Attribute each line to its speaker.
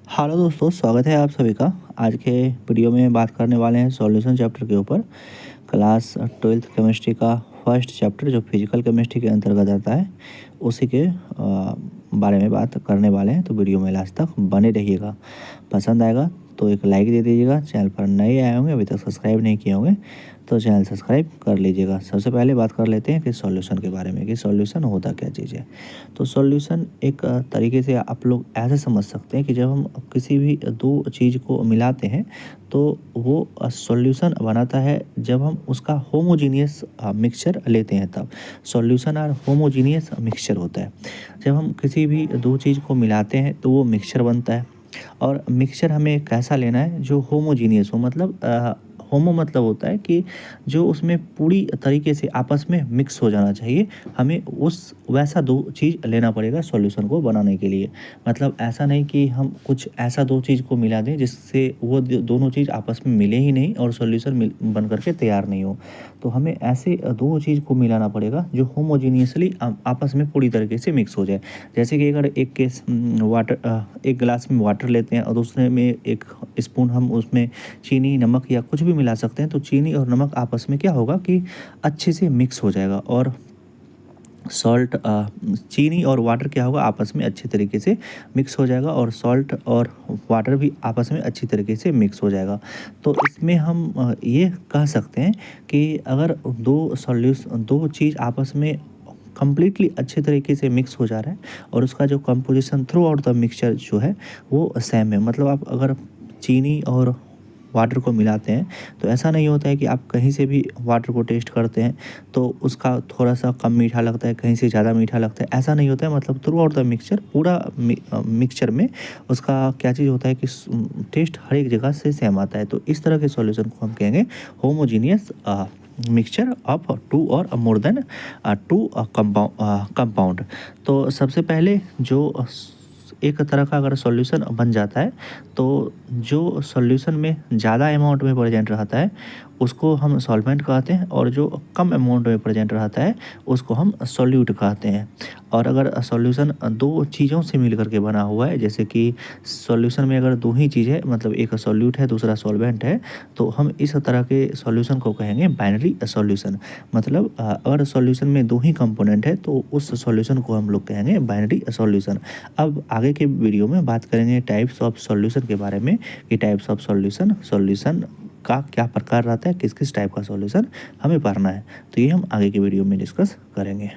Speaker 1: Hello दोस्तों, स्वागत है आप सभी का। आज के वीडियो में बात करने वाले हैं सॉल्यूशन चैप्टर के ऊपर। क्लास 12th केमिस्ट्री का फर्स्ट चैप्टर जो फिजिकल केमिस्ट्री के अंतर्गत आता है, उसी के बारे में बात करने वाले हैं। तो वीडियो में लास्ट तक बने रहिएगा। पसंद आएगा तो एक लाइक दे दीजिएगा। चैनल पर नए आए होंगे, अभी तक सब्सक्राइब नहीं किए होंगे तो चैनल सब्सक्राइब कर लीजिएगा। सबसे पहले बात कर लेते हैं कि सॉल्यूशन के बारे में, कि सॉल्यूशन होता क्या चीज़ है। तो सॉल्यूशन एक तरीके से आप लोग ऐसे समझ सकते हैं कि जब हम किसी भी दो चीज़ को मिलाते हैं तो वो सॉल्यूशन बनाता है। जब हम उसका होमोजीनियस मिक्सचर लेते हैं तब सॉल्यूशन और होमोजीनियस मिक्सचर होता है। जब हम किसी भी दो चीज़ को मिलाते हैं तो वो मिक्सचर बनता है। और मिक्सचर हमें कैसा लेना है, जो होमोजीनियस हो। मतलब होमो मतलब होता है कि जो उसमें पूरी तरीके से आपस में मिक्स हो जाना चाहिए। हमें उस वैसा दो चीज़ लेना पड़ेगा सॉल्यूशन को बनाने के लिए। मतलब ऐसा नहीं कि हम कुछ ऐसा दो चीज़ को मिला दें जिससे वो दोनों चीज़ आपस में मिले ही नहीं और सॉल्यूशन बन करके तैयार नहीं हो। तो हमें ऐसे दो चीज़ को मिलाना पड़ेगा जो होमोजीनियसली आपस में पूरी तरीके से मिक्स हो जाए। जैसे कि अगर एक केस एक गिलास में वाटर लेते हैं और दूसरे में एक स्पून हम उसमें चीनी, नमक या कुछ भी मिला सकते हैं, तो चीनी और नमक आपस में क्या होगा कि अच्छे से मिक्स हो जाएगा। और सॉल्ट चीनी और वाटर क्या होगा, आपस में अच्छे तरीके से मिक्स हो जाएगा। और सॉल्ट और वाटर भी आपस में अच्छी तरीके से मिक्स हो जाएगा। तो इसमें हम ये कह सकते हैं कि अगर दो चीज़ आपस में कंप्लीटली अच्छे तरीके से मिक्स हो जा रहा है और उसका जो composition through out the mixture जो है वो सेम है। मतलब आप अगर चीनी और वाटर को मिलाते हैं तो ऐसा नहीं होता है कि आप कहीं से भी वाटर को टेस्ट करते हैं तो उसका थोड़ा सा कम मीठा लगता है, कहीं से ज़्यादा मीठा लगता है, ऐसा नहीं होता है। मतलब थ्रू आउट द मिक्सचर, पूरा मिक्सचर में उसका क्या चीज़ होता है कि टेस्ट हर एक जगह से सेम आता है। तो इस तरह के सॉल्यूशन को हम कहेंगे होमोजीनियस मिक्सचर ऑफ टू और मोर देन टू कंपाउंड। तो सबसे पहले जो एक तरह का अगर सॉल्यूशन बन जाता है तो जो सॉल्यूशन में ज़्यादा अमाउंट में प्रेजेंट रहता है उसको हम सॉल्वेंट कहते हैं, और जो कम अमाउंट में प्रेजेंट रहता है उसको हम सॉल्यूट कहते हैं। और अगर सॉल्यूशन दो चीज़ों से मिल करके बना हुआ है, जैसे कि सॉल्यूशन में अगर दो ही चीज़ है, मतलब एक सॉल्यूट है दूसरा सॉल्वेंट है, तो हम इस तरह के सॉल्यूशन को कहेंगे बाइनरी सॉल्यूशन। मतलब अगर सॉल्यूशन में दो ही कंपोनेंट है तो उस सॉल्यूशन को हम लोग कहेंगे बाइनरी सॉल्यूशन। अब आगे के वीडियो में बात करेंगे टाइप्स ऑफ सॉल्यूशन के बारे में, कि टाइप्स ऑफ सॉल्यूशन का क्या प्रकार रहता है, किस किस टाइप का सॉल्यूशन हमें पढ़ना है। तो ये हम आगे के वीडियो में डिस्कस करेंगे।